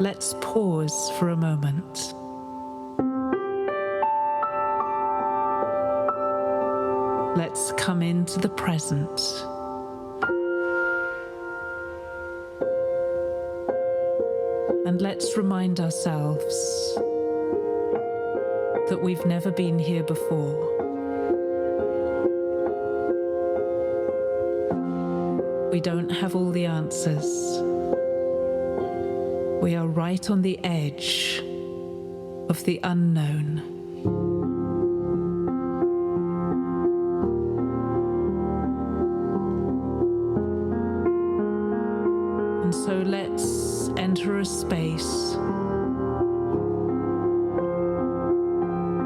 let's pause for a moment. Let's come into the present. And let's remind ourselves that we've never been here before. We don't have all the answers. We are right on the edge of the unknown. And so let's enter a space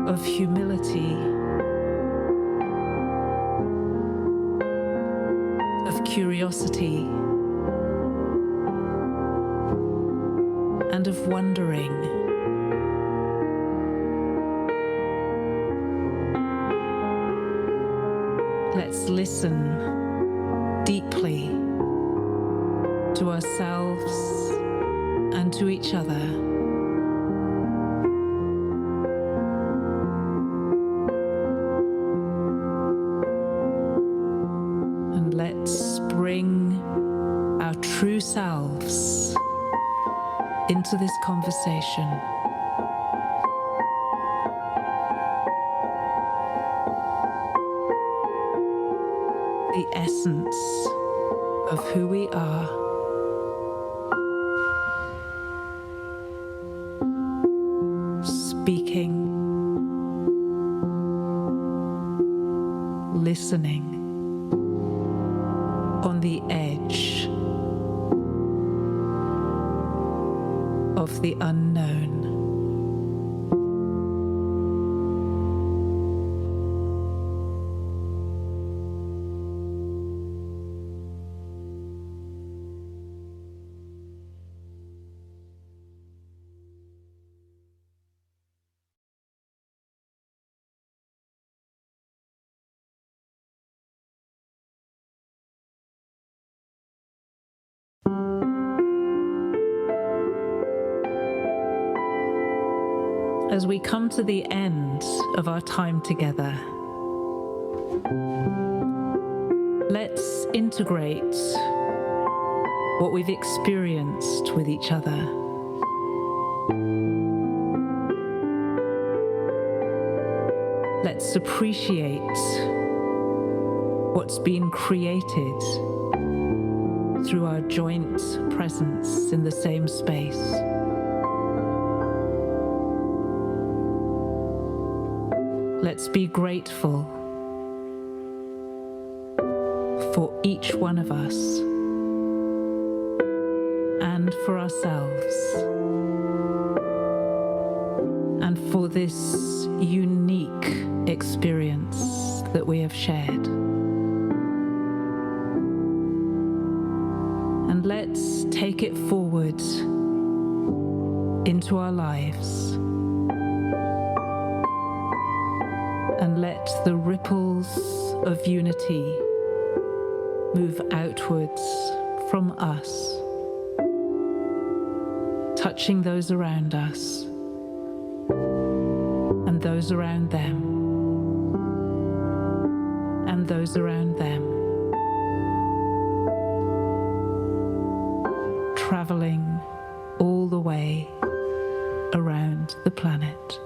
of humility, of curiosity, and of wondering. Let's listen deeply to ourselves and to each other. And let's bring our true selves into this conversation. The essence of who we are. Speaking, listening, on the edge of the unknown. As we come to the end of our time together, let's integrate what we've experienced with each other. Let's appreciate what's been created through our joint presence in the same space. Let's be grateful for each one of us and for ourselves and for this unique experience that we have shared. And let's take it forward into our lives. And let the ripples of unity move outwards from us, touching those around us and those around them and those around them, traveling all the way around the planet.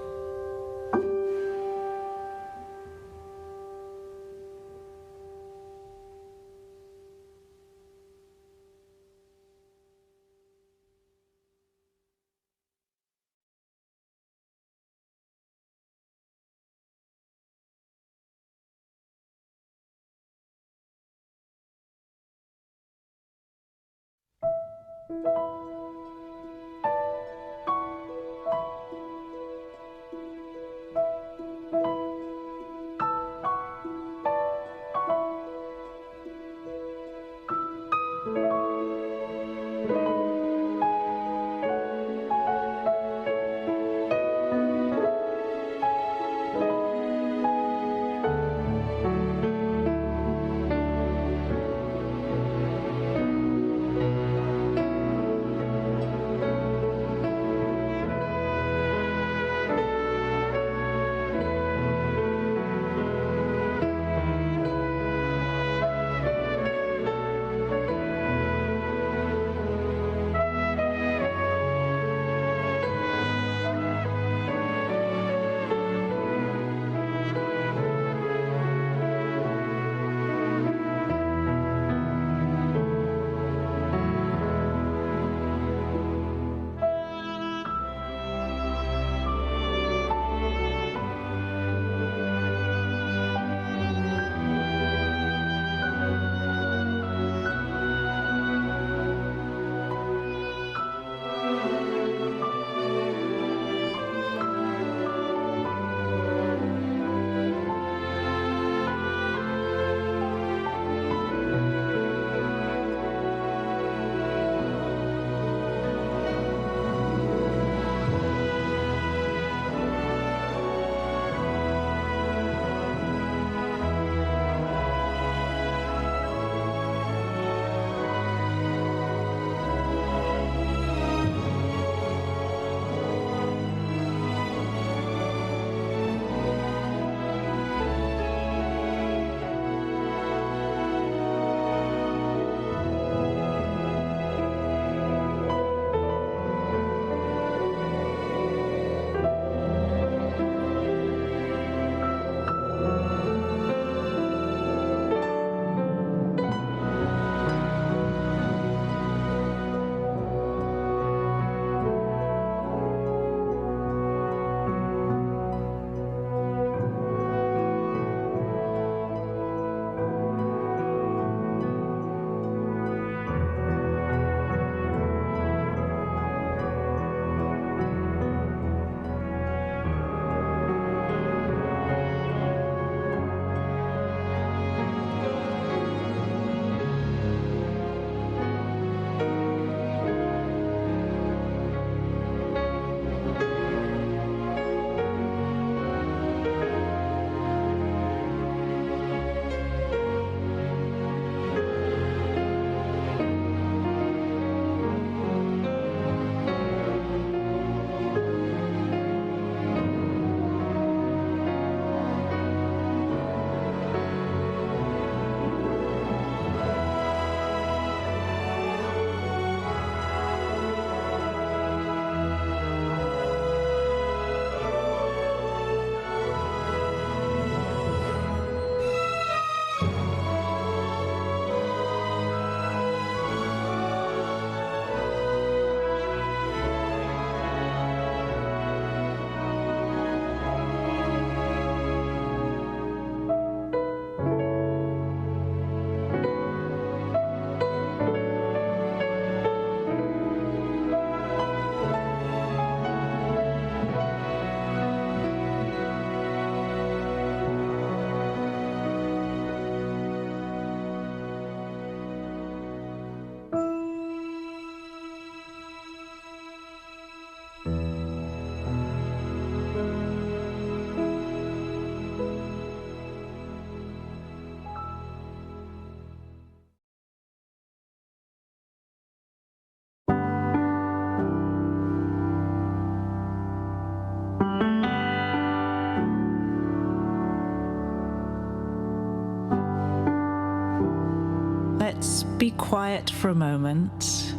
Let's be quiet for a moment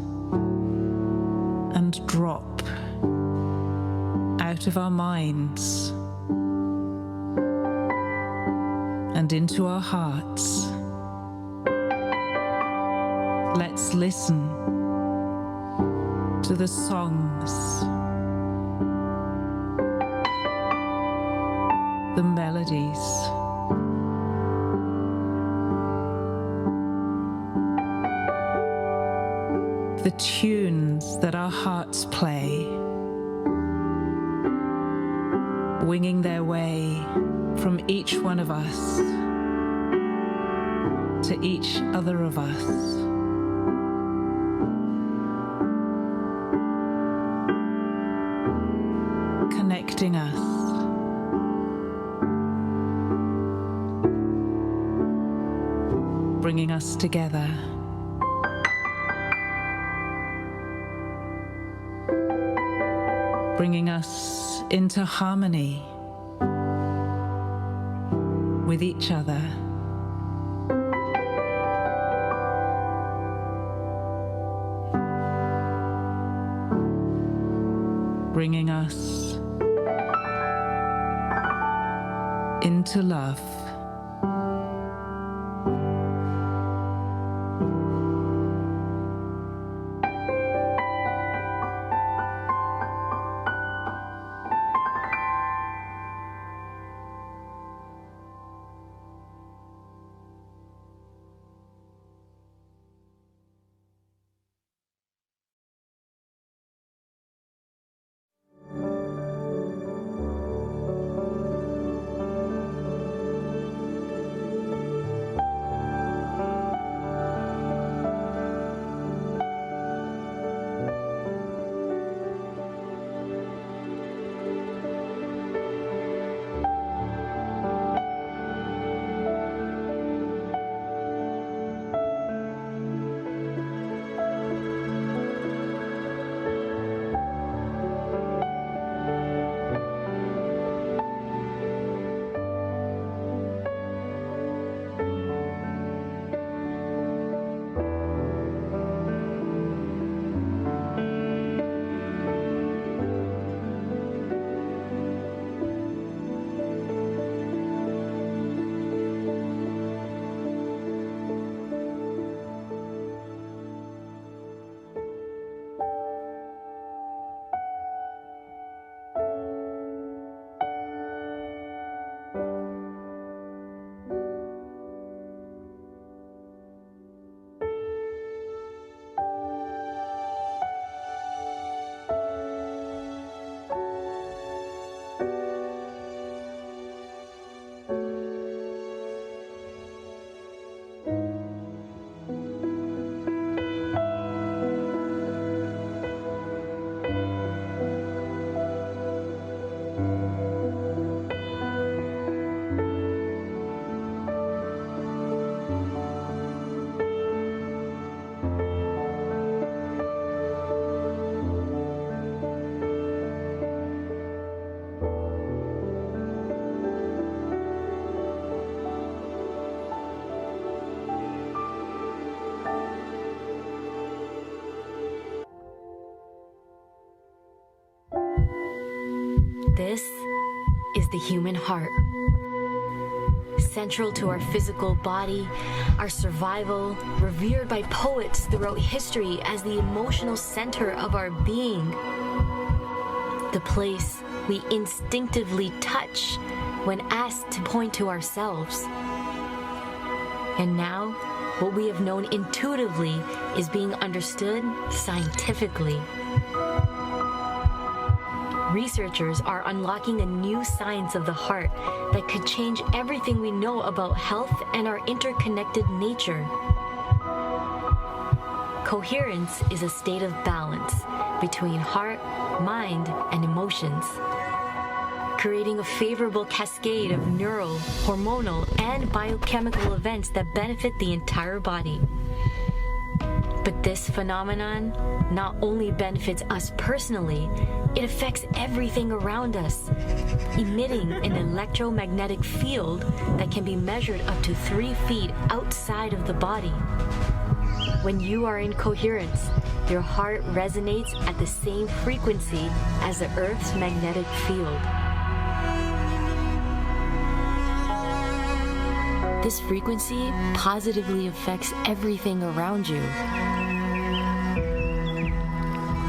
and drop out of our minds and into our hearts. Let's listen to the songs, the melodies, the tunes that our hearts play, winging their way from each one of us to each other of us. Connecting us, bringing us together. Bringing us into harmony with each other. Bringing us into love. This is the human heart. Central to our physical body, our survival, revered by poets throughout history as the emotional center of our being. The place we instinctively touch when asked to point to ourselves. And now, what we have known intuitively is being understood scientifically. Researchers are unlocking a new science of the heart that could change everything we know about health and our interconnected nature. Coherence is a state of balance between heart, mind, and emotions, creating a favorable cascade of neural, hormonal, and biochemical events that benefit the entire body. But this phenomenon not only benefits us personally, it affects everything around us, emitting an electromagnetic field that can be measured up to 3 feet outside of the body. When you are in coherence, your heart resonates at the same frequency as the Earth's magnetic field. This frequency positively affects everything around you.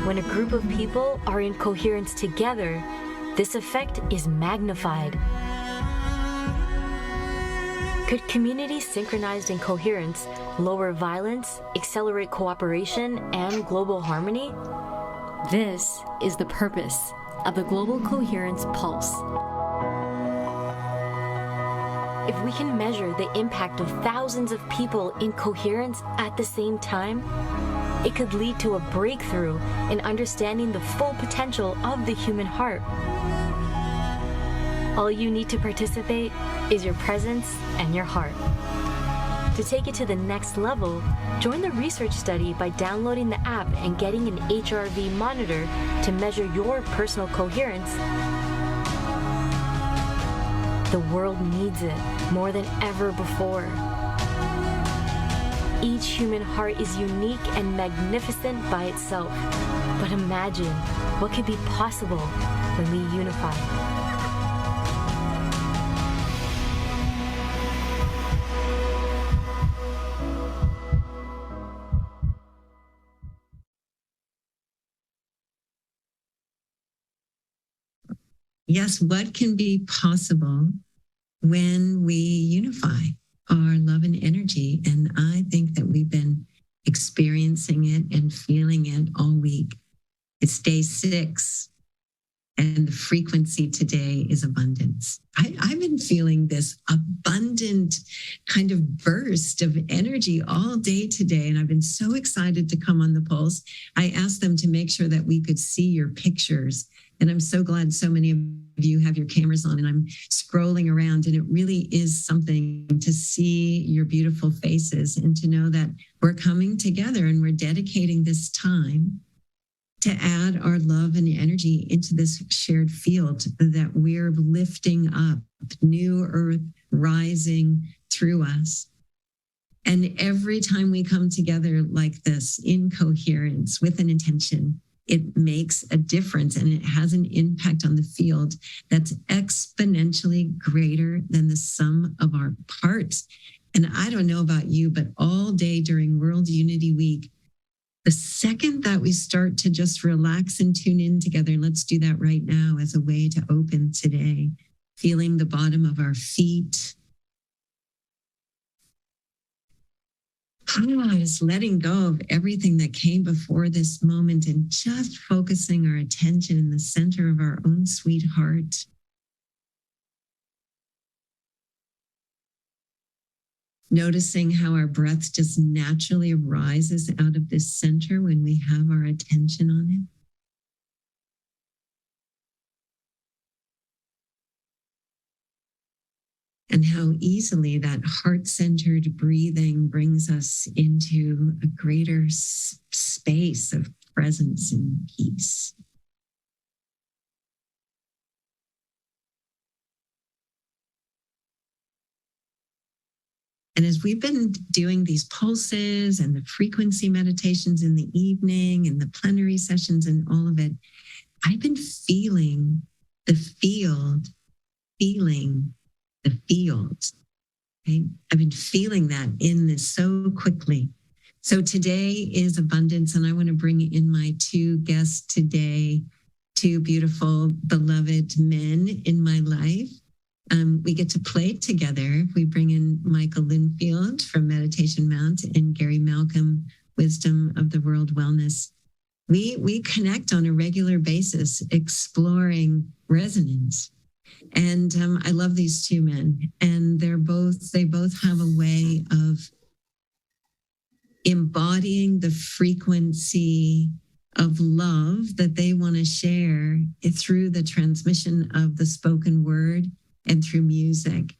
When a group of people are in coherence together, this effect is magnified. Could communities synchronized in coherence lower violence, accelerate cooperation, and global harmony? This is the purpose of the Global Coherence Pulse. If we can measure the impact of thousands of people in coherence at the same time, it could lead to a breakthrough in understanding the full potential of the human heart. All you need to participate is your presence and your heart. To take it to the next level, join the research study by downloading the app and getting an HRV monitor to measure your personal coherence. The world needs it more than ever before. Each human heart is unique and magnificent by itself. But imagine what could be possible when we unify. Yes, what can be possible when we unify our love and energy? And I think that we've been experiencing it and feeling it all week. It's day 6, and the frequency today is abundance. I've been feeling this abundant kind of burst of energy all day today, and I've been so excited to come on the Pulse. I asked them to make sure that we could see your pictures, and I'm so glad so many of you have your cameras on, and I'm scrolling around, and it really is something to see your beautiful faces and to know that we're coming together and we're dedicating this time to add our love and energy into this shared field, that we're lifting up new earth rising through us. And every time we come together like this in coherence with an intention, it makes a difference, and it has an impact on the field that's exponentially greater than the sum of our parts. And I don't know about you, but all day during World Unity Week, the second that we start to just relax and tune in together, let's do that right now as a way to open today, feeling the bottom of our feet. Just letting go of everything that came before this moment and just focusing our attention in the center of our own sweet heart. Noticing how our breath just naturally rises out of this center when we have our attention on it. And how easily that heart-centered breathing brings us into a greater space of presence and peace. And as we've been doing these pulses and the frequency meditations in the evening and the plenary sessions and all of it, I've been feeling the field, the fields. Okay? I've been feeling that in this so quickly. So today is abundance, and I want to bring in my 2 guests today, 2 beautiful, beloved men in my life. We get to play together. We bring in Michael Lindfield from Meditation Mount and Gary Malkin, Wisdom of the World Wellness. We connect on a regular basis, exploring resonance. And I love these 2 men, and they both have a way of embodying the frequency of love that they want to share through the transmission of the spoken word and through music.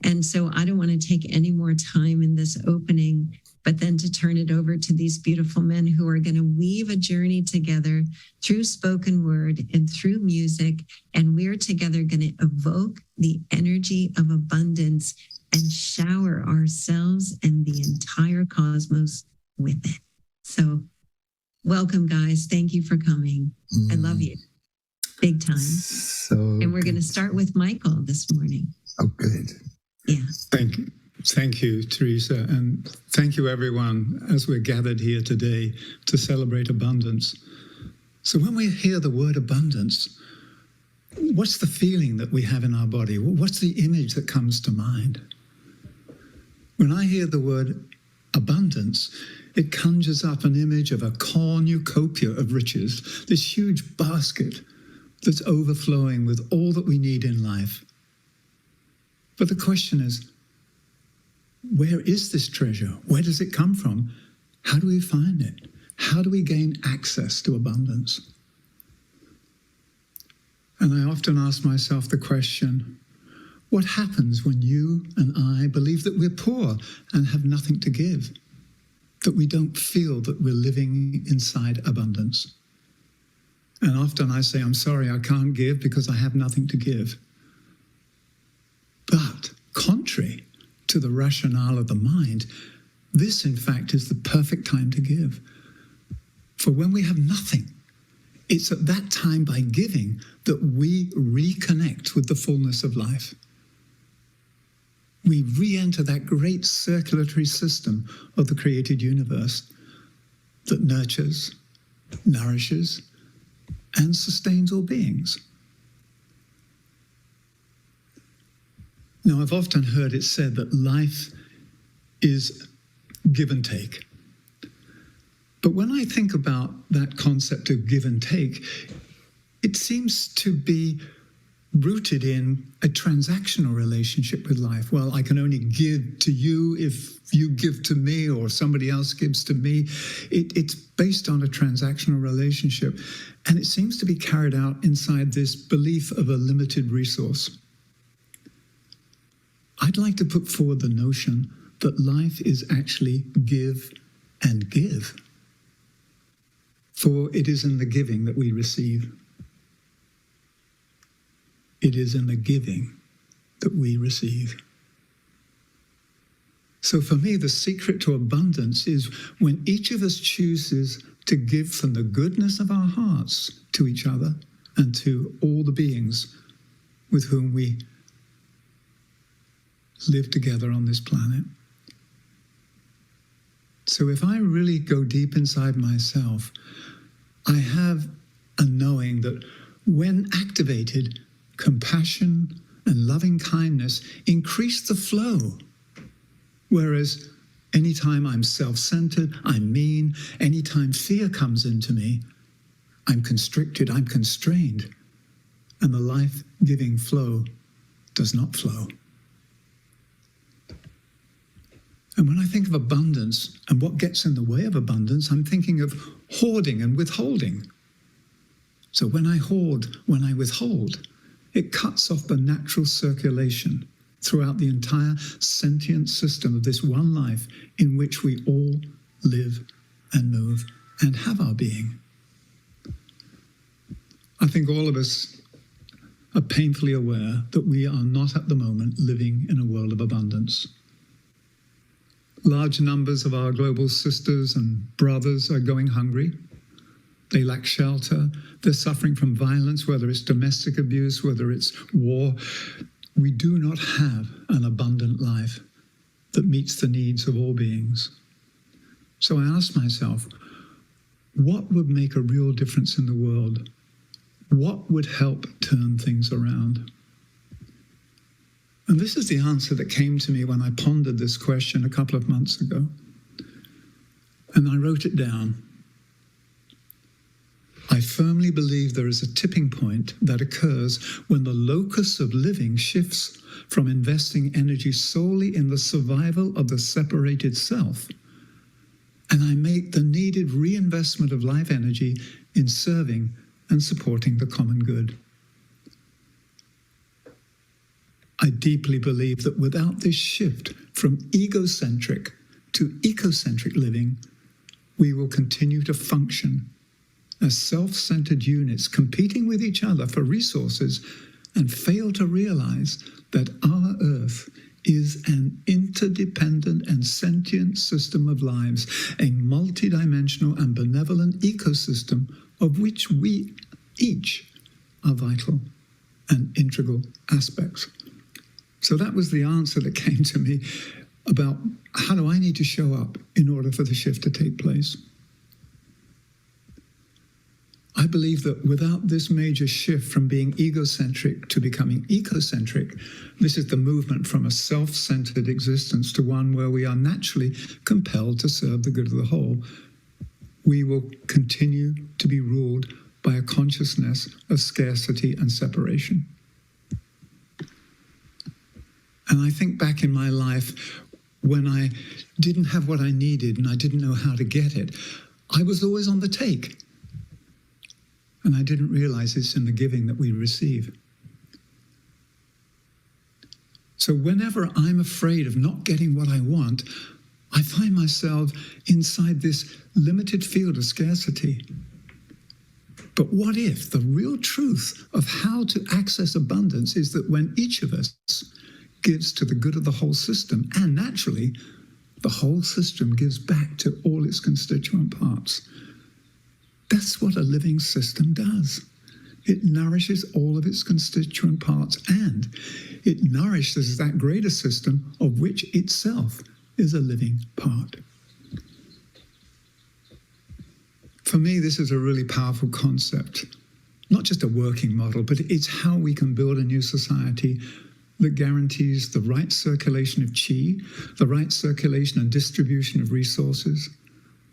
And so I don't want to take any more time in this opening, but then to turn it over to these beautiful men who are going to weave a journey together through spoken word and through music. And we're together going to evoke the energy of abundance and shower ourselves and the entire cosmos with it. So welcome, guys. Thank you for coming. I love you. Big time. And we're going to start with Michael this morning. Oh, good. Yeah. Thank you. Thank you, Teresa. And thank you, everyone, as we're gathered here today to celebrate abundance. So when we hear the word abundance, what's the feeling that we have in our body? What's the image that comes to mind? When I hear the word abundance, it conjures up an image of a cornucopia of riches, this huge basket that's overflowing with all that we need in life. But the question is, where is this treasure? Where does it come from? How do we find it? How do we gain access to abundance? And I often ask myself the question, what happens when you and I believe that we're poor and have nothing to give? That we don't feel that we're living inside abundance? And often I say, I'm sorry, I can't give because I have nothing to give. But contrary to the rationale of the mind, this in fact is the perfect time to give. For when we have nothing, it's at that time by giving that we reconnect with the fullness of life. We re-enter that great circulatory system of the created universe that nurtures, nourishes, and sustains all beings. Now, I've often heard it said that life is give and take. But when I think about that concept of give and take, it seems to be rooted in a transactional relationship with life. Well, I can only give to you if you give to me or somebody else gives to me. It's based on a transactional relationship, and it seems to be carried out inside this belief of a limited resource. I'd like to put forward the notion that life is actually give and give. For it is in the giving that we receive. It is in the giving that we receive. So for me, the secret to abundance is when each of us chooses to give from the goodness of our hearts to each other and to all the beings with whom we live together on this planet. So if I really go deep inside myself, I have a knowing that when activated, compassion and loving kindness increase the flow. Whereas anytime I'm self-centered, I'm mean, anytime fear comes into me, I'm constricted, I'm constrained, and the life-giving flow does not flow. And when I think of abundance and what gets in the way of abundance, I'm thinking of hoarding and withholding. So when I hoard, when I withhold, it cuts off the natural circulation throughout the entire sentient system of this one life in which we all live and move and have our being. I think all of us are painfully aware that we are not at the moment living in a world of abundance. Large numbers of our global sisters and brothers are going hungry. They lack shelter. They're suffering from violence, whether it's domestic abuse, whether it's war. We do not have an abundant life that meets the needs of all beings. So I ask myself, what would make a real difference in the world? What would help turn things around? And this is the answer that came to me when I pondered this question a couple of months ago. And I wrote it down. I firmly believe there is a tipping point that occurs when the locus of living shifts from investing energy solely in the survival of the separated self, and I make the needed reinvestment of life energy in serving and supporting the common good. I deeply believe that without this shift from egocentric to ecocentric living, we will continue to function as self-centered units competing with each other for resources and fail to realize that our Earth is an interdependent and sentient system of lives, a multidimensional and benevolent ecosystem of which we each are vital and integral aspects. So that was the answer that came to me about how do I need to show up in order for the shift to take place. I believe that without this major shift from being egocentric to becoming ecocentric, this is the movement from a self-centered existence to one where we are naturally compelled to serve the good of the whole, we will continue to be ruled by a consciousness of scarcity and separation. And I think back in my life when I didn't have what I needed and I didn't know how to get it, I was always on the take. And I didn't realize it's in the giving that we receive. So whenever I'm afraid of not getting what I want, I find myself inside this limited field of scarcity. But what if the real truth of how to access abundance is that when each of us gives to the good of the whole system, and naturally, the whole system gives back to all its constituent parts. That's what a living system does. It nourishes all of its constituent parts, and it nourishes that greater system of which itself is a living part. For me, this is a really powerful concept, not just a working model, but it's how we can build a new society that guarantees the right circulation of qi, the right circulation and distribution of resources,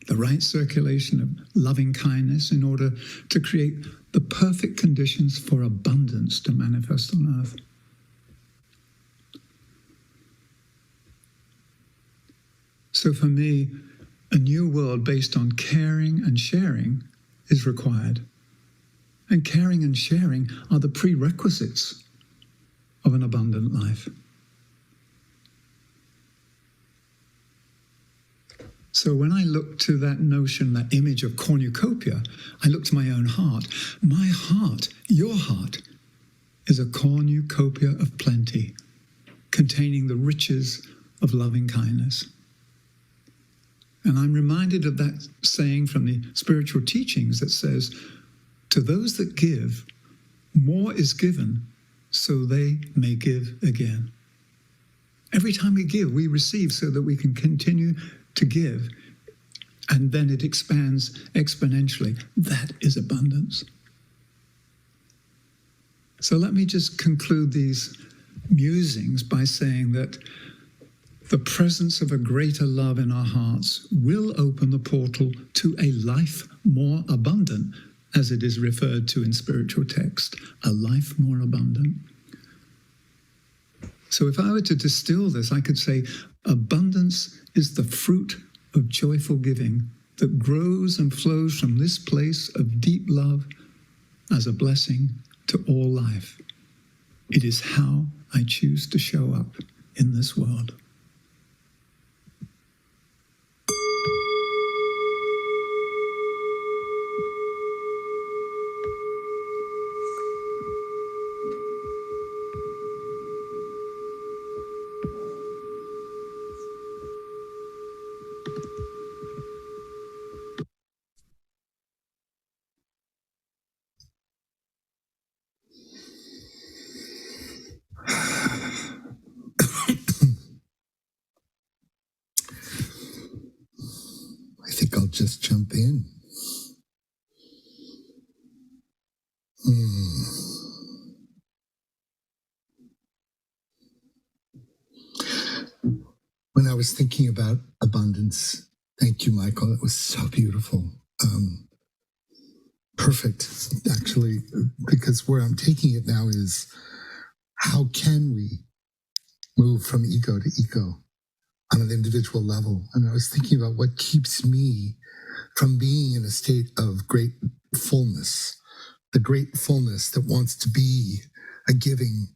the right circulation of loving kindness in order to create the perfect conditions for abundance to manifest on earth. So for me, a new world based on caring and sharing is required. And caring and sharing are the prerequisites of an abundant life. So when I look to that notion, that image of cornucopia, I look to my own heart. My heart, your heart, is a cornucopia of plenty, containing the riches of loving kindness. And I'm reminded of that saying from the spiritual teachings that says, to those that give, more is given, so they may give again. Every time we give, we receive so that we can continue to give, and then it expands exponentially. That is abundance. So let me just conclude these musings by saying that the presence of a greater love in our hearts will open the portal to a life more abundant, as it is referred to in spiritual text, a life more abundant. So if I were to distill this, I could say abundance is the fruit of joyful giving that grows and flows from this place of deep love as a blessing to all life. It is how I choose to show up in this world. I think I'll just jump in. When I was thinking about abundance, thank you, Michael. It was so beautiful. Perfect, actually, because where I'm taking it now is how can we move from ego to eco on an individual level? And I was thinking about what keeps me from being in a state of great fullness, the great fullness that wants to be a giving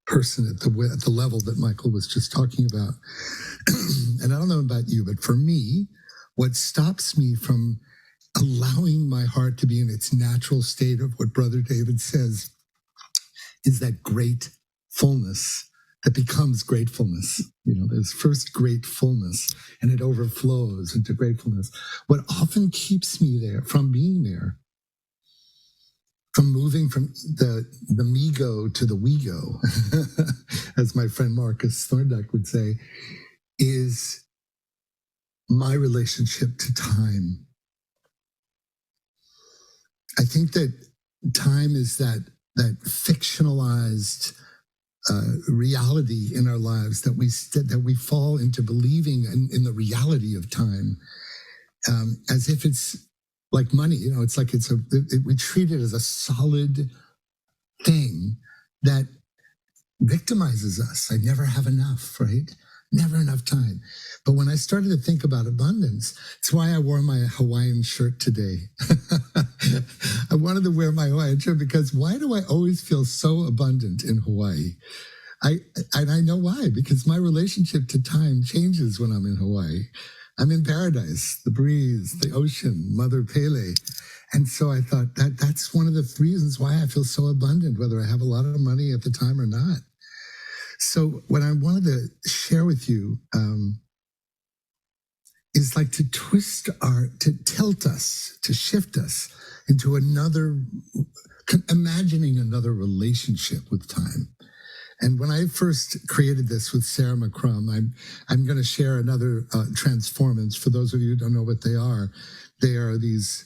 person at the level that Michael was just talking about. And I don't know about you, but for me, what stops me from allowing my heart to be in its natural state of what Brother David says is that great fullness that becomes gratefulness. There's first gratefulness, and it overflows into gratefulness. What often keeps me there, from being there, from moving from the me-go to the we-go, as my friend Marcus Thorndike would say, is my relationship to time. I think that time is that fictionalized reality in our lives that we fall into believing in the reality of time, as if it's like money. It's like we treat it as a solid thing that victimizes us. I never have enough, right? Never enough time. But when I started to think about abundance, it's why I wore my Hawaiian shirt today. I wanted to wear my Hawaiian shirt because why do I always feel so abundant in Hawaii? I know why, because my relationship to time changes when I'm in Hawaii. I'm in paradise, the breeze, the ocean, Mother Pele. And so I thought that's one of the reasons why I feel so abundant, whether I have a lot of money at the time or not. So what I wanted to share with you is like to tilt us, to shift us into imagining another relationship with time. And when I first created this with Sarah McCrum, I'm going to share another transformance. For those of you who don't know what they are these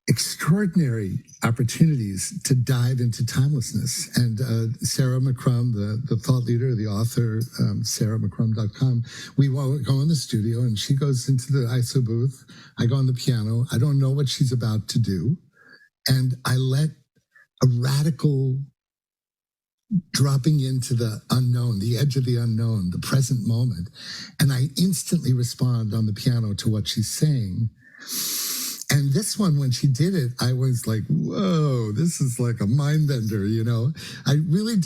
extraordinary opportunities to dive into timelessness. And Sarah McCrum, the thought leader, the author, sarahmccrum.com, we go in the studio and she goes into the ISO booth. I go on the piano. I don't know what she's about to do. And I let a radical dropping into the unknown, the edge of the unknown, the present moment. And I instantly respond on the piano to what she's saying. And this one, when she did it, I was like, whoa, this is like a mind bender, I really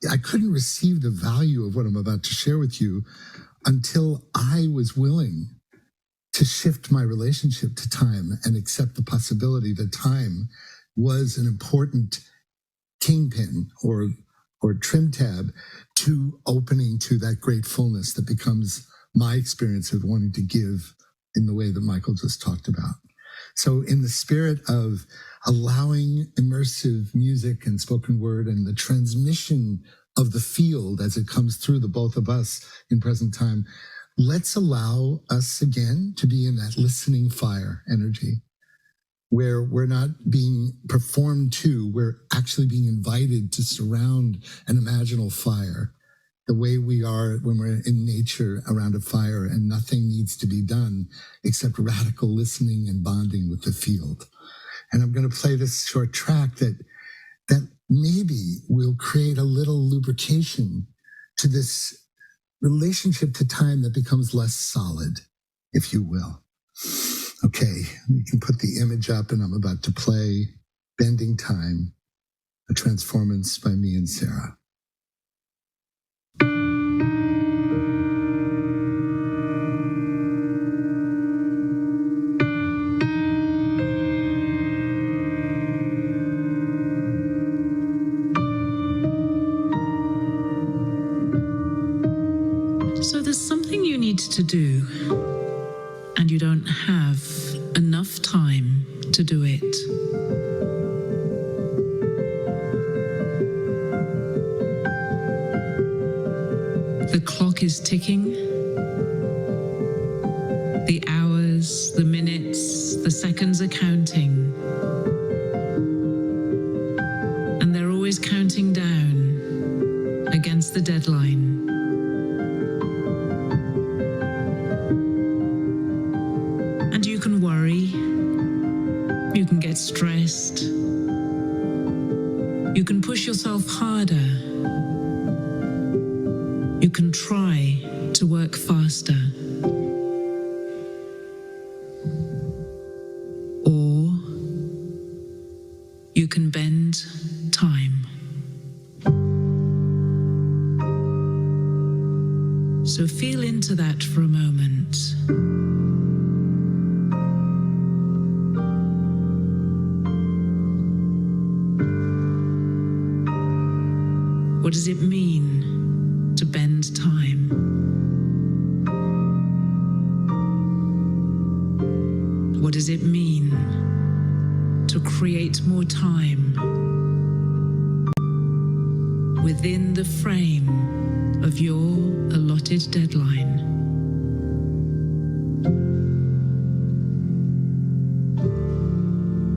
I couldn't receive the value of what I'm about to share with you until I was willing to shift my relationship to time and accept the possibility that time was an important kingpin or trim tab to opening to that gratefulness that becomes my experience of wanting to give in the way that Michael just talked about. So in the spirit of allowing immersive music and spoken word and the transmission of the field as it comes through the both of us in present time, let's allow us again to be in that listening fire energy, where we're not being performed to, we're actually being invited to surround an imaginal fire, the way we are when we're in nature around a fire and nothing needs to be done except radical listening and bonding with the field. And I'm going to play this short track that maybe will create a little lubrication to this relationship to time that becomes less solid, if you will. Okay, you can put the image up, and I'm about to play Bending Time, a transformance by me and Sarah. So there's something you need to do, and you don't have enough time to do it. The clock is ticking. The hours, the minutes, the seconds are counting. And they're always counting down against the deadline. And you can worry. You can get stressed. You can push yourself harder. You can try to work faster. Or you can bend time. So feel into that for a moment. What does it mean to bend time? What does it mean to create more time within the frame of your allotted deadline?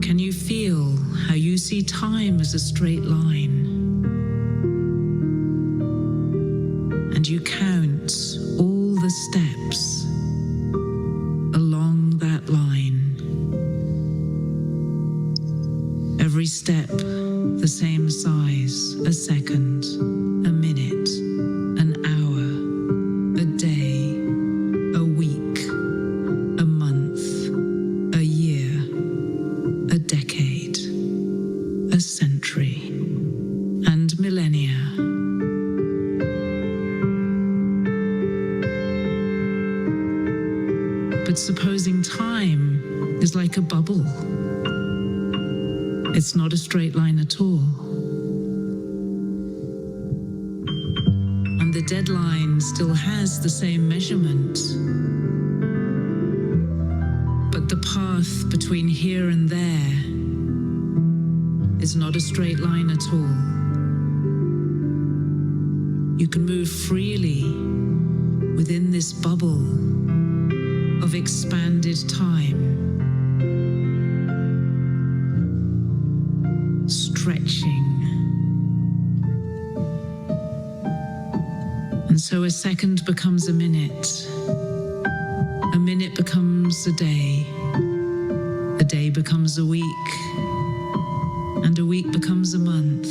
Can you feel how you see time as a straight line? And you count all the steps along that line. Every step the same size, a second, a minute, an hour, a day, a week, a month, a year, a decade, a century, and millennia. But supposing time is like a bubble, it's not a straight line at all. And the deadline still has the same measurement. But the path between here and there is not a straight line at all. You can move freely within this bubble of expanded time, stretching. And so a second becomes a minute becomes a day becomes a week, and a week becomes a month.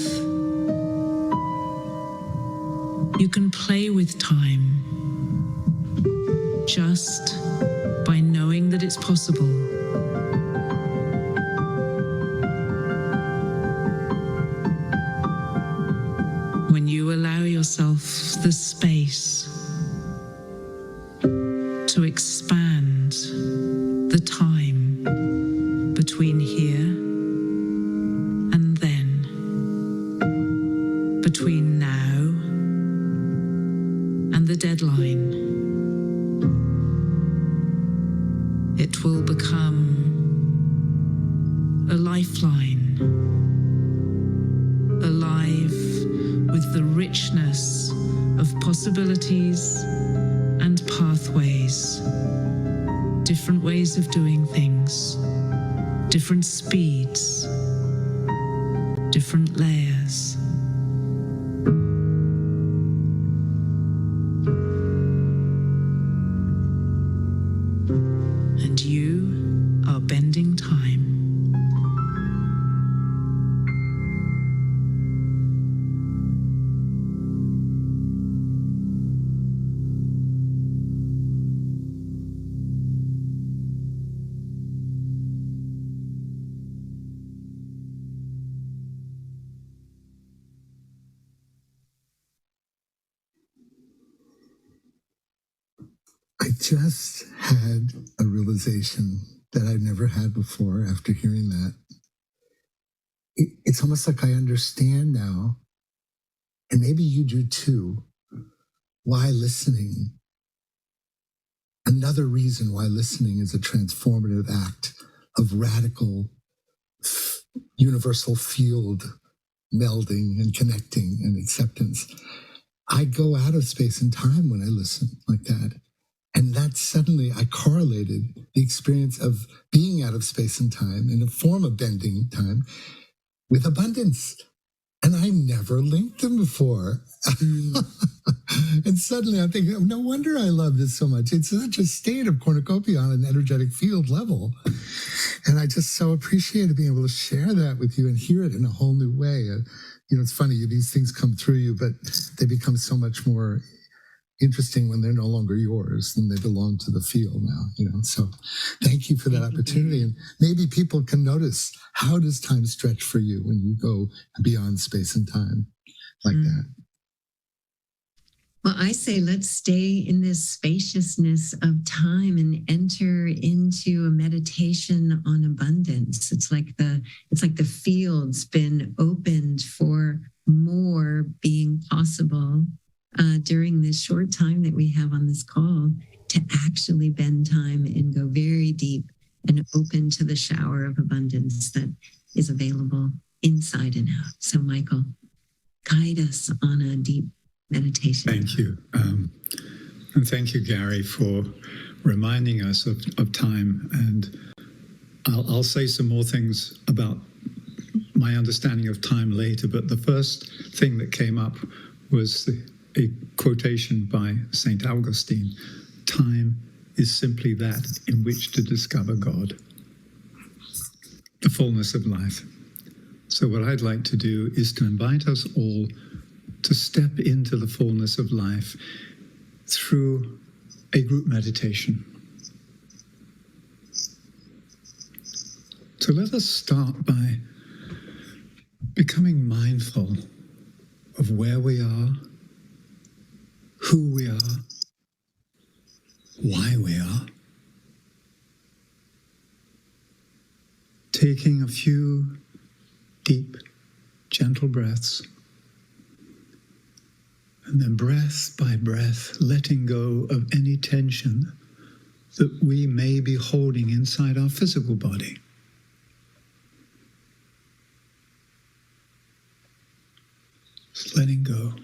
You can play with time just by knowing that it's possible. When you allow yourself the space to expand the time between here and then, between now and the deadline, it will become a lifeline, alive with the richness of possibilities and pathways, different ways of doing things, different speeds, different layers. And you are bending time. I just had a realization that I've never had before after hearing that. It's almost like I understand now, and maybe you do too, why listening, another reason why listening is a transformative act of radical, universal field melding and connecting and acceptance. I go out of space and time when I listen like that. And that suddenly I correlated the experience of being out of space and time in a form of bending time with abundance. And I never linked them before. And suddenly I'm thinking, no wonder I love this so much. It's such a state of cornucopia on an energetic field level. And I just so appreciated being able to share that with you and hear it in a whole new way. It's funny, these things come through you, but they become so much more interesting when they're no longer yours and they belong to the field now, So thank you for that opportunity. And maybe people can notice, how does time stretch for you when you go beyond space and time like that? Well, I say let's stay in this spaciousness of time and enter into a meditation on abundance. It's like the field's been opened for more being possible during this short time that we have on this call to actually bend time and go very deep and open to the shower of abundance that is available inside and out. So, Michael, guide us on a deep meditation. Thank you. And thank you, Gary, for reminding us of time. And I'll say some more things about my understanding of time later, but the first thing that came up was a quotation by St. Augustine: time is simply that in which to discover God, the fullness of life. So what I'd like to do is to invite us all to step into the fullness of life through a group meditation. So let us start by becoming mindful of where we are, who we are, why we are. Taking a few deep, gentle breaths, and then breath by breath, letting go of any tension that we may be holding inside our physical body. Just letting go,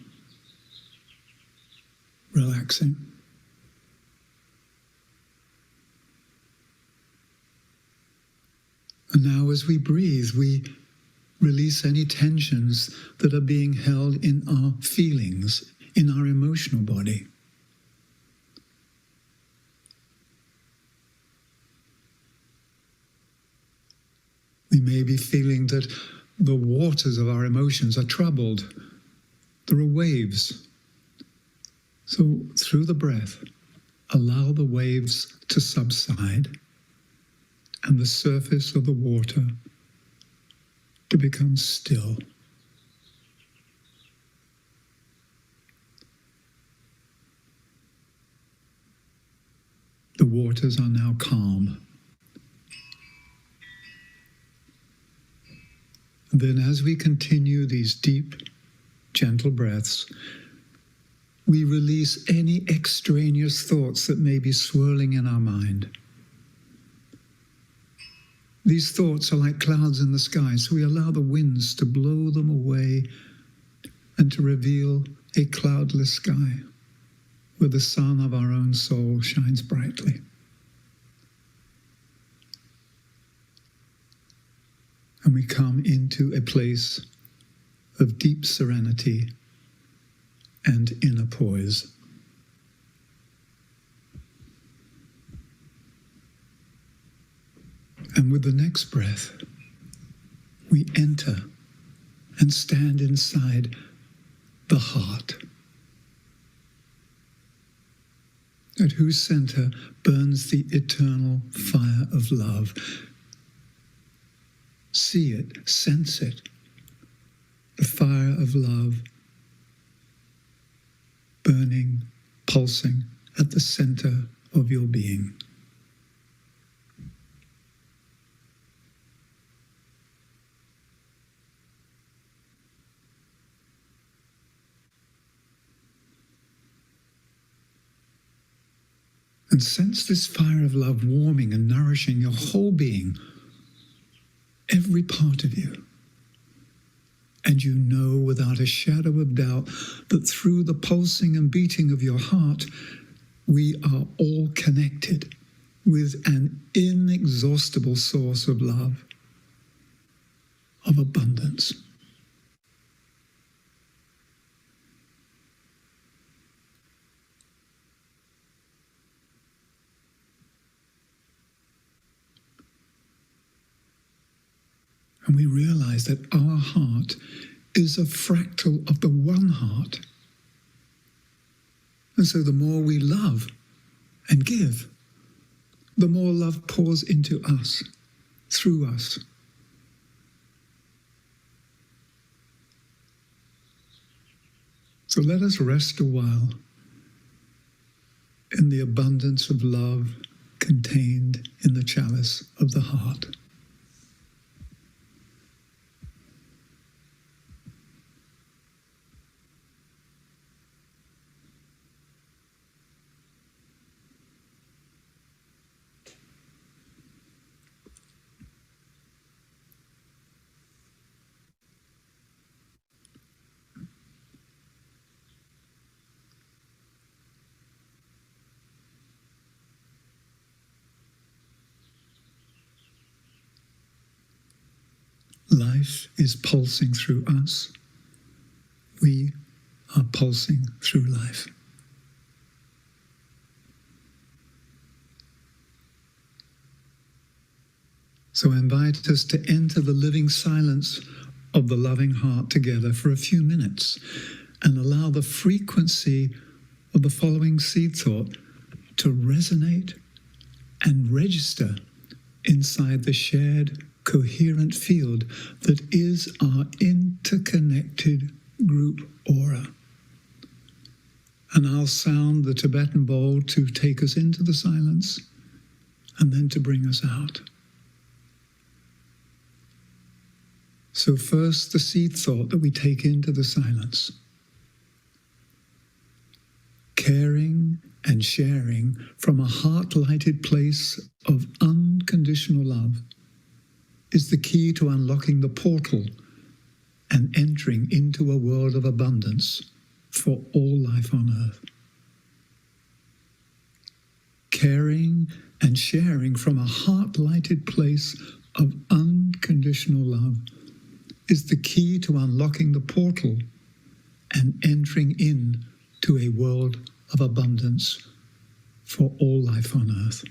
relaxing. And now as we breathe, we release any tensions that are being held in our feelings, in our emotional body. We may be feeling that the waters of our emotions are troubled. There are waves. So through the breath, allow the waves to subside and the surface of the water to become still. The waters are now calm. And then as we continue these deep, gentle breaths, we release any extraneous thoughts that may be swirling in our mind. These thoughts are like clouds in the sky, so we allow the winds to blow them away and to reveal a cloudless sky where the sun of our own soul shines brightly. And we come into a place of deep serenity and inner poise. And with the next breath, we enter and stand inside the heart, at whose center burns the eternal fire of love. See it, sense it, the fire of love burning, pulsing at the center of your being. And sense this fire of love warming and nourishing your whole being, every part of you. And you know without a shadow of doubt that through the pulsing and beating of your heart, we are all connected with an inexhaustible source of love, of abundance. And we realize that our heart is a fractal of the one heart. And so the more we love and give, the more love pours into us, through us. So let us rest a while in the abundance of love contained in the chalice of the heart. Life is pulsing through us. We are pulsing through life. So I invite us to enter the living silence of the loving heart together for a few minutes and allow the frequency of the following seed thought to resonate and register inside the shared coherent field that is our interconnected group aura. And I'll sound the Tibetan bowl to take us into the silence and then to bring us out. So first, the seed thought that we take into the silence. Caring and sharing from a heart-lighted place of unconditional love is the key to unlocking the portal and entering into a world of abundance for all life on earth. Caring and sharing from a heart-lighted place of unconditional love is the key to unlocking the portal and entering in to a world of abundance for all life on earth.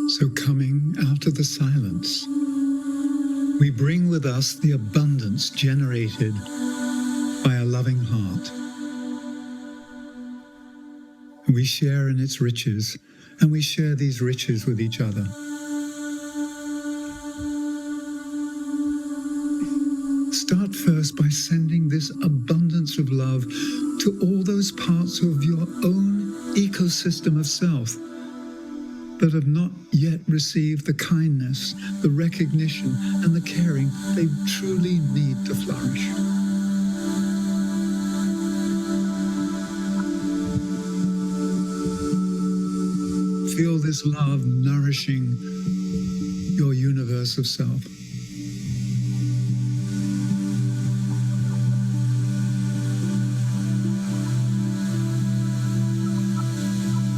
So coming out of the silence, we bring with us the abundance generated by a loving heart. We share in its riches, and we share these riches with each other. Start first by sending this abundance of love to all those parts of your own ecosystem of self that have not yet received the kindness, the recognition, and the caring they truly need to flourish. Feel this love nourishing your universe of self.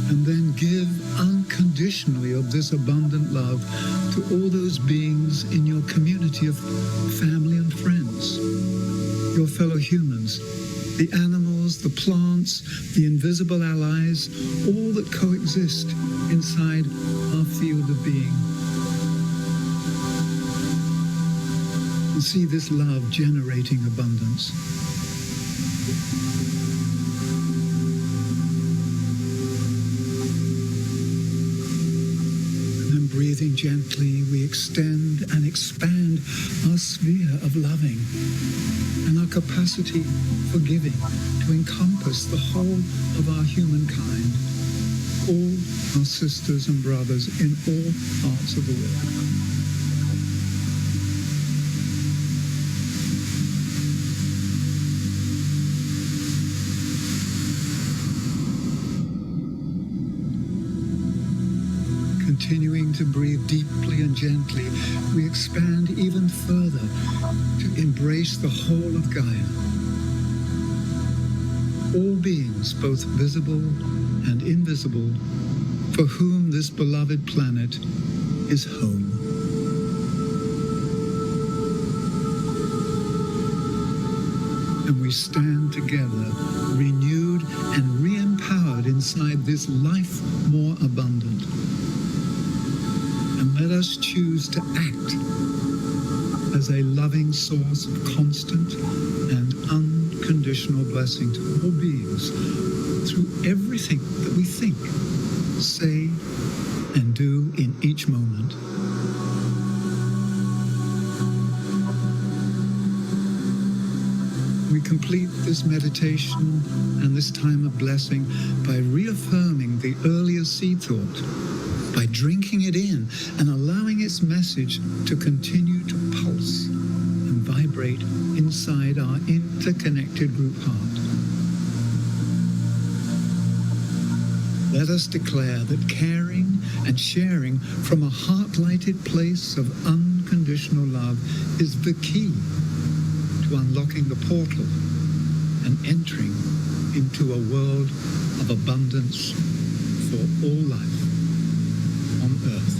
And then give unconditionally of this abundant love to all those beings in your community of family and friends, your fellow humans, the animals, the plants, the invisible allies, all that coexist inside our field of being. And see this love generating abundance. Breathing gently, we extend and expand our sphere of loving and our capacity for giving to encompass the whole of our humankind, all our sisters and brothers in all parts of the world. Continuing to breathe deeply and gently, we expand even further to embrace the whole of Gaia. All beings, both visible and invisible, for whom this beloved planet is home. And we stand together, renewed and re-empowered inside this life more abundant. And let us choose to act as a loving source of constant and unconditional blessing to all beings through everything that we think, say, and do in each moment. We complete this meditation and this time of blessing by reaffirming the earlier seed thought, by drinking it in and allowing its message to continue to pulse and vibrate inside our interconnected group heart. Let us declare that caring and sharing from a heart-lighted place of unconditional love is the key to unlocking the portal and entering into a world of abundance for all life on Earth.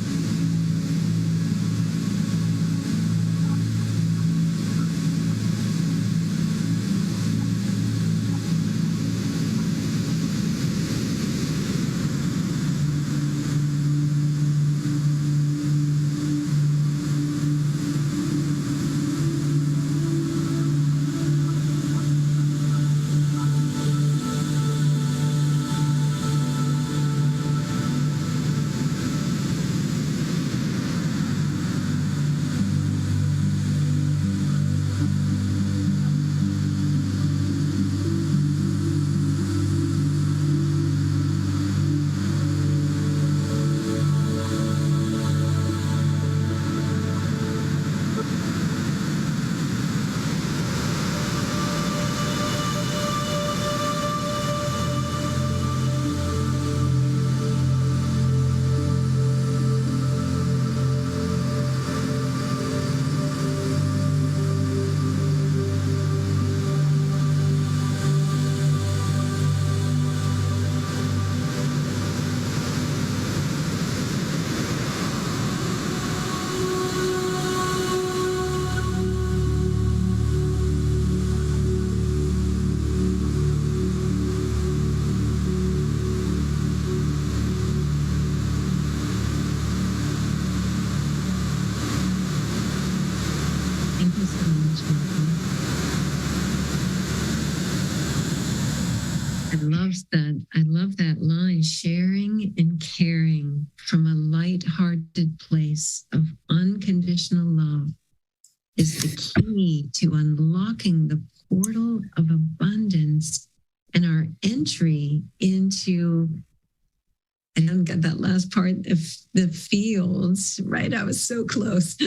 Thank you so much, Malkin. I love that line, sharing and caring from a light-hearted place of unconditional love is the key to unlocking the portal of abundance and our entry into, I haven't got that last part, of the fields, right? I was so close.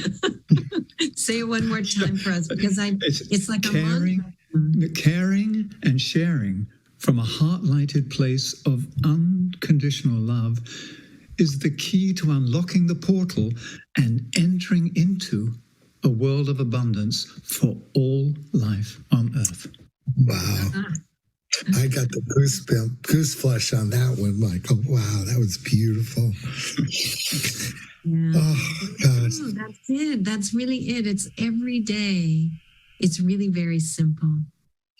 Say it one more time for us, because it's like caring, caring and sharing from a heart-lighted place of unconditional love is the key to unlocking the portal and entering into a world of abundance for all life on Earth. Wow. I got the goose flush on that one, Michael. Wow, that was beautiful. Yeah. Oh, God. Oh, that's it. That's really it. It's every day. It's really very simple.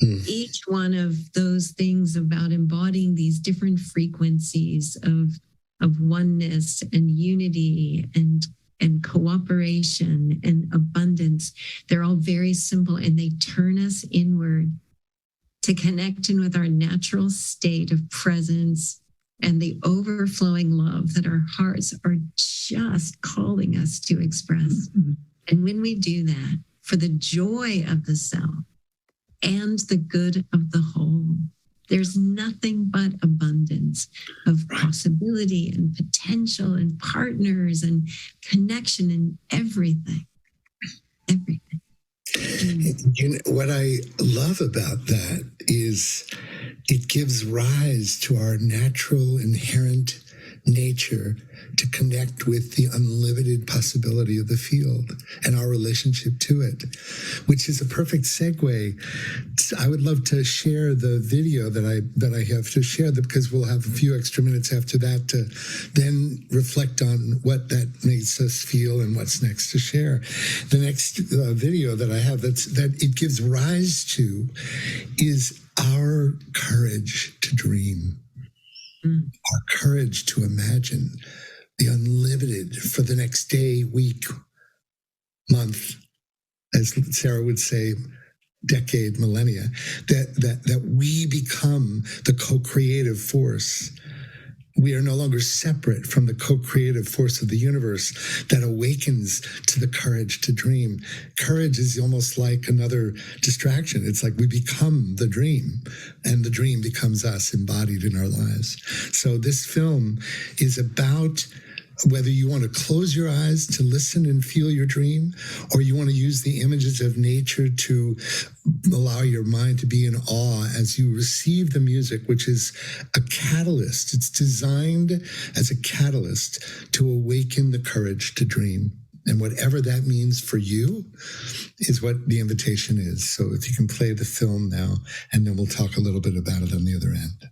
Each one of those things about embodying these different frequencies of oneness and unity and cooperation and abundance, they're all very simple, and they turn us inward to connect in with our natural state of presence and the overflowing love that our hearts are just calling us to express. And when we do that, for the joy of the self and the good of the whole, there's nothing but abundance of possibility and potential and partners and connection and everything. Everything. You know, what I love about that is it gives rise to our natural inherent nature to connect with the unlimited possibility of the field and our relationship to it, which is a perfect segue. I would love to share the video that I have to share, because we'll have a few extra minutes after that to then reflect on what that makes us feel and what's next to share. The next video that I have that it gives rise to is our courage to dream. Our courage to imagine the unlimited for the next day, week, month, as Sarah would say, decade, millennia, that we become the co-creative force. We are no longer separate from the co-creative force of the universe that awakens to the courage to dream. Courage is almost like another distraction. It's like we become the dream, and the dream becomes us embodied in our lives. So this film is about whether you want to close your eyes to listen and feel your dream, or you want to use the images of nature to allow your mind to be in awe as you receive the music, which is a catalyst. It's designed as a catalyst to awaken the courage to dream. And whatever that means for you is what the invitation is. So if you can play the film now, and then we'll talk a little bit about it on the other end.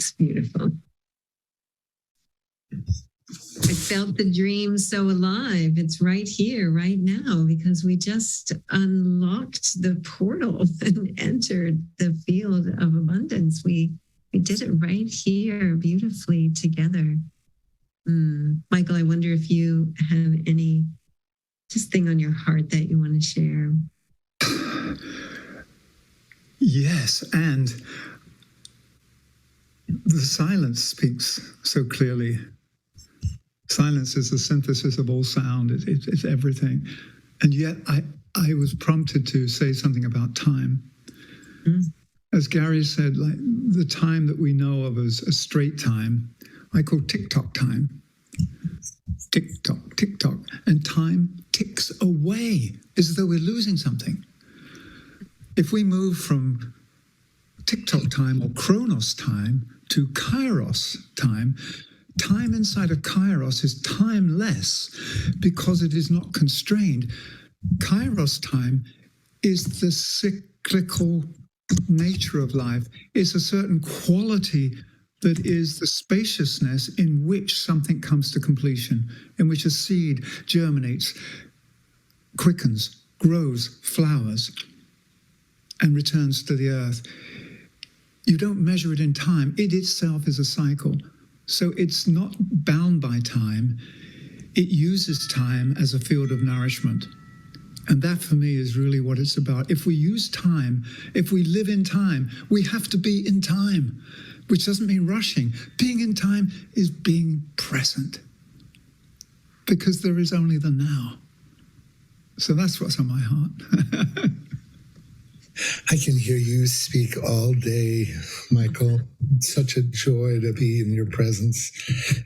It's beautiful. I felt the dream so alive. It's right here, right now, because we just unlocked the portal and entered the field of abundance. We did it right here beautifully together. Michael, I wonder if you have any just thing on your heart that you want to share. Yes, and the silence speaks so clearly. Silence is the synthesis of all sound. It's everything. And yet I was prompted to say something about time. As Gary said, like the time that we know of as a straight time, I call tick-tock time. Tick-tock, tick-tock. And time ticks away as though we're losing something. If we move from tick-tock time or chronos time to kairos time, time inside of kairos is timeless because it is not constrained. Kairos time is the cyclical nature of life. It's a certain quality that is the spaciousness in which something comes to completion, in which a seed germinates, quickens, grows, flowers, and returns to the earth. You don't measure it in time. It itself is a cycle. So it's not bound by time. It uses time as a field of nourishment. And that for me is really what it's about. If we use time, if we live in time, we have to be in time, which doesn't mean rushing. Being in time is being present because there is only the now. So that's what's on my heart. I can hear you speak all day, Michael. It's such a joy to be in your presence.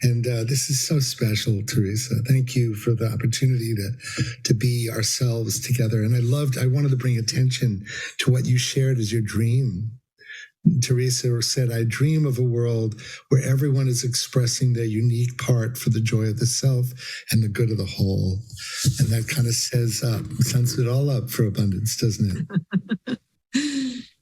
And this is so special, Teresa. Thank you for the opportunity to be ourselves together. And I wanted to bring attention to what you shared as your dream. Teresa said, I dream of a world where everyone is expressing their unique part for the joy of the self and the good of the whole. And that kind of sums it all up for abundance, doesn't it?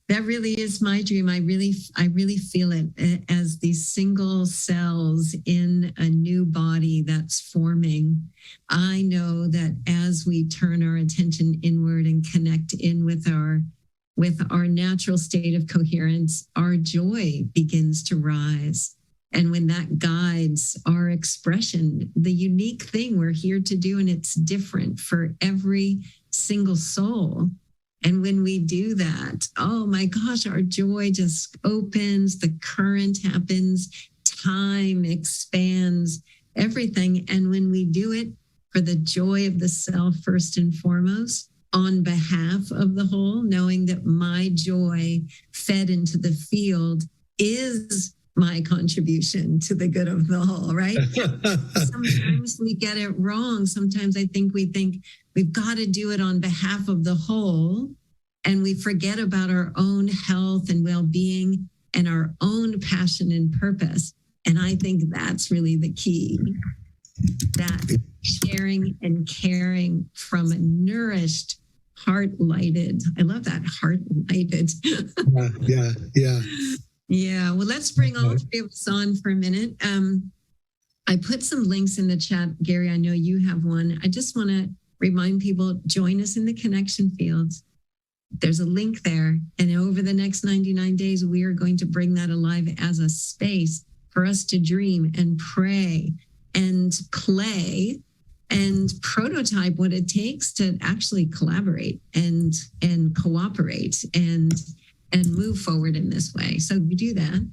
That really is my dream. I really feel it as these single cells in a new body that's forming. I know that as we turn our attention inward and connect in with our natural state of coherence, our joy begins to rise. And when that guides our expression, the unique thing we're here to do, and it's different for every single soul. And when we do that, oh my gosh, our joy just opens, the current happens, time expands, everything. And when we do it for the joy of the self, first and foremost, on behalf of the whole, knowing that my joy fed into the field is my contribution to the good of the whole, right? Sometimes we get it wrong. Sometimes I think we think we've got to do it on behalf of the whole, and we forget about our own health and well-being and our own passion and purpose. And I think that's really the key, that sharing and caring from a nourished, heart-lighted. I love that, heart-lighted. Yeah. Yeah, well, let's bring all three of us on for a minute. I put some links in the chat. Gary, I know you have one. I just want to remind people, join us in the connection fields. There's a link there. And over the next 99 days, we are going to bring that alive as a space for us to dream and pray and play and prototype what it takes to actually collaborate and cooperate and move forward in this way. So we do that.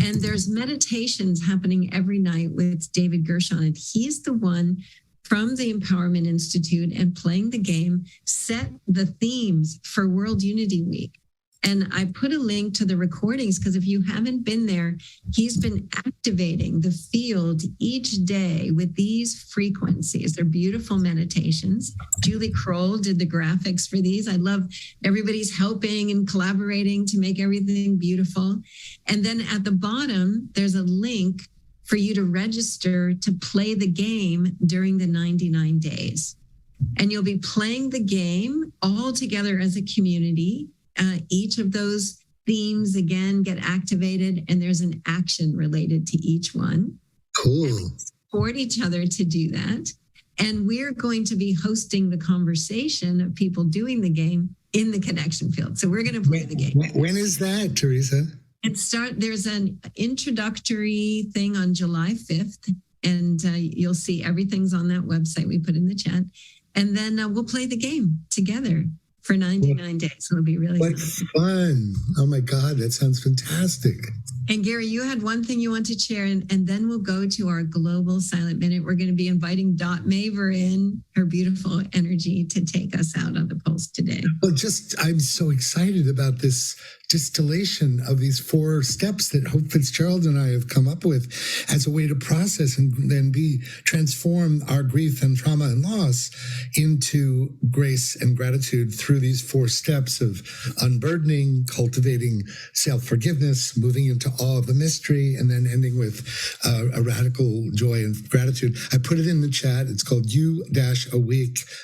And there's meditations happening every night with David Gershon. And he's the one from the Empowerment Institute and playing the game, set the themes for World Unity Week. And I put a link to the recordings because if you haven't been there, he's been activating the field each day with these frequencies. They're beautiful meditations. Julie Kroll did the graphics for these. I love everybody's helping and collaborating to make everything beautiful. And then at the bottom, there's a link for you to register to play the game during the 99 days. And you'll be playing the game all together as a community. Each of those themes again get activated, and there's an action related to each one. Cool. Support each other to do that. And we're going to be hosting the conversation of people doing the game in the connection field. So we're going to play the game. When is that, Teresa? There's an introductory thing on July 5th, and you'll see everything's on that website we put in the chat. And then we'll play the game together for 99 days. So it'll be really fun. Oh my God, that sounds fantastic. And Gary, you had one thing you want to share, and then we'll go to our global silent minute. We're going to be inviting Dot Maver in, her beautiful energy, to take us out on the pulse today. Well, I'm so excited about this distillation of these 4 steps that Hope Fitzgerald and I have come up with as a way to process and then transform our grief and trauma and loss into grace and gratitude through these 4 steps of unburdening, cultivating self-forgiveness, moving into awe of the mystery, and then ending with a radical joy and gratitude. I put it in the chat. It's called u-awake.com,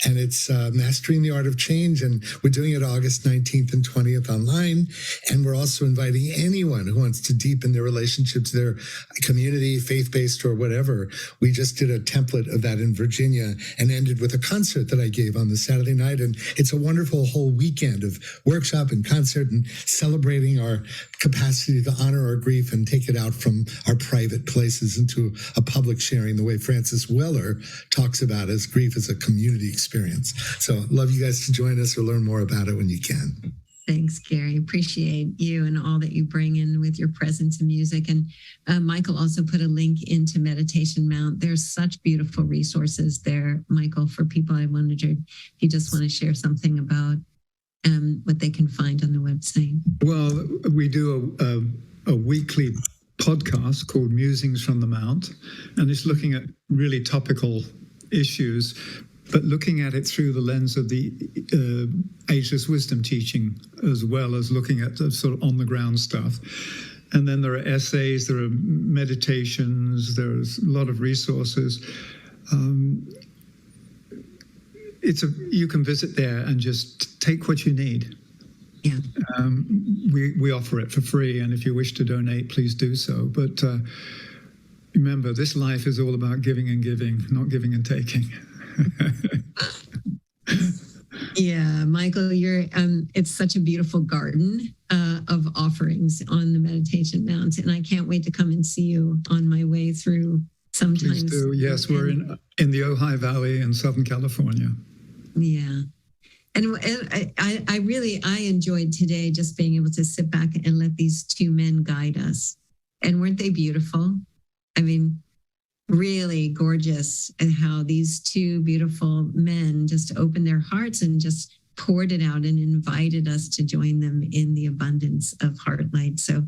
and it's Mastering the Art of Change, and we're doing it August 19th and 20th online. And we're also inviting anyone who wants to deepen their relationship to their community, faith-based or whatever. We just did a template of that in Virginia and ended with a concert that I gave on the Saturday night. And it's a wonderful whole weekend of workshop and concert and celebrating our capacity to honor our grief and take it out from our private places into a public sharing, the way Francis Weller talks about as grief as a community experience. So love you guys to join us or learn more about it when you can. Thanks, Gary. Appreciate you and all that you bring in with your presence and music. And Michael also put a link into Meditation Mount. There's such beautiful resources there, Michael, for people. I wondered if you just want to share something about what they can find on the website. Well, we do a weekly podcast called Musings from the Mount, and it's looking at really topical issues, but looking at it through the lens of the ageless wisdom teaching, as well as looking at the sort of on-the-ground stuff. And then there are essays, there are meditations, there's a lot of resources. You can visit there and just take what you need. Yeah. We offer it for free, and if you wish to donate, please do so. But remember, this life is all about giving and giving, not giving and taking. Yeah, Michael, it's such a beautiful garden of offerings on the Meditation Mount, and I can't wait to come and see you on my way through sometimes. Please do. Yes, we're in the Ojai Valley in Southern California. Yeah. And I enjoyed today just being able to sit back and let these 2 men guide us. And weren't they beautiful? I mean, really gorgeous, and how these 2 beautiful men just opened their hearts and just poured it out and invited us to join them in the abundance of heart light. So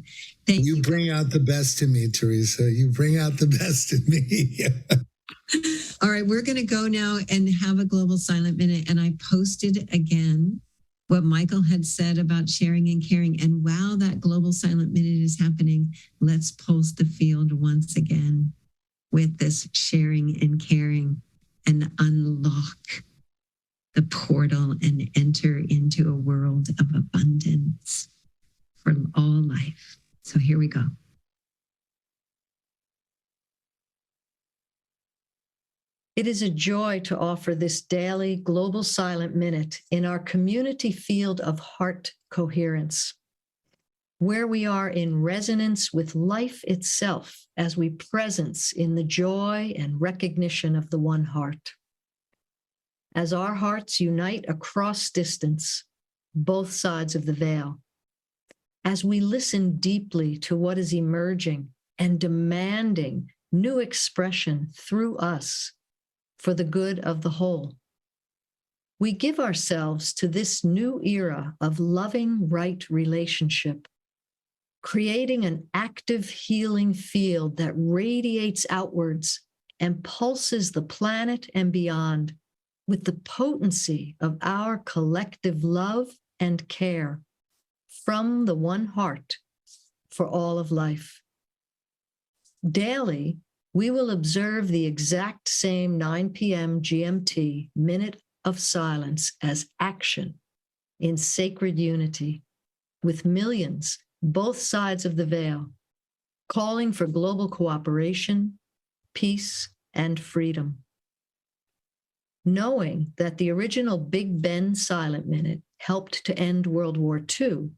thank you. You bring out the best in me, Teresa. You bring out the best in me. All right, we're going to go now and have a global silent minute. And I posted again what Michael had said about sharing and caring. And while that global silent minute is happening, let's pulse the field once again with this sharing and caring, and unlock the portal and enter into a world of abundance for all life. So here we go. It is a joy to offer this daily global silent minute in our community field of heart coherence, where we are in resonance with life itself as we presence in the joy and recognition of the one heart. As our hearts unite across distance, both sides of the veil, as we listen deeply to what is emerging and demanding new expression through us for the good of the whole, we give ourselves to this new era of loving right relationship, creating an active healing field that radiates outwards and pulses the planet and beyond with the potency of our collective love and care from the one heart for all of life. Daily, we will observe the exact same 9 p.m. GMT minute of silence as action in sacred unity with millions, both sides of the veil, calling for global cooperation, peace, and freedom. Knowing that the original Big Ben Silent Minute helped to end World War II,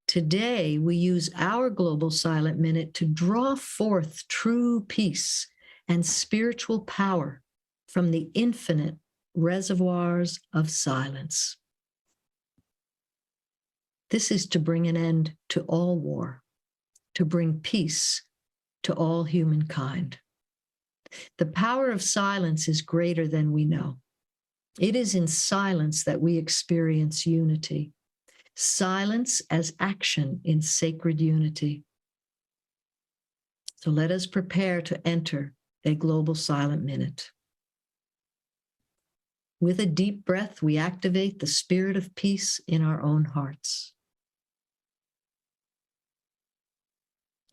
today we use our global silent minute to draw forth true peace and spiritual power from the infinite reservoirs of silence. This is to bring an end to all war, to bring peace to all humankind. The power of silence is greater than we know. It is in silence that we experience unity. Silence as action in sacred unity. So let us prepare to enter a global silent minute. With a deep breath, we activate the spirit of peace in our own hearts.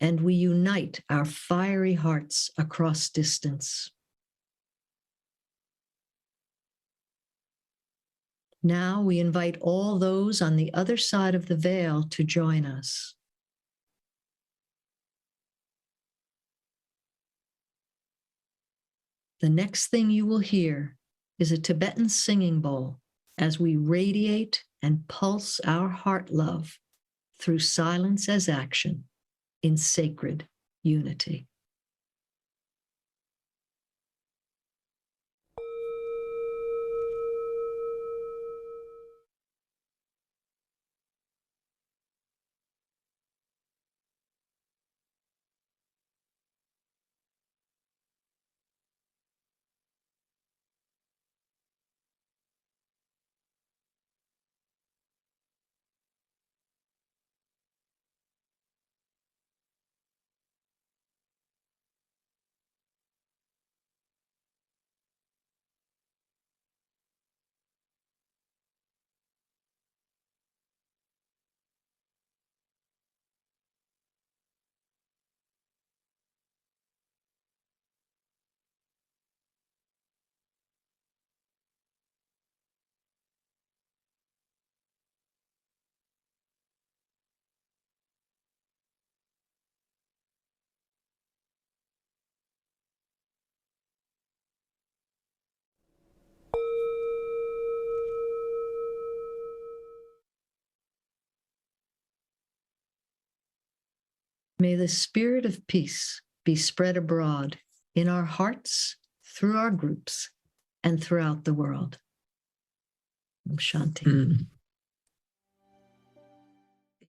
And we unite our fiery hearts across distance. Now we invite all those on the other side of the veil to join us. The next thing you will hear is a Tibetan singing bowl as we radiate and pulse our heart love through silence as action in sacred unity. May the spirit of peace be spread abroad in our hearts, through our groups, and throughout the world. Om Shanti.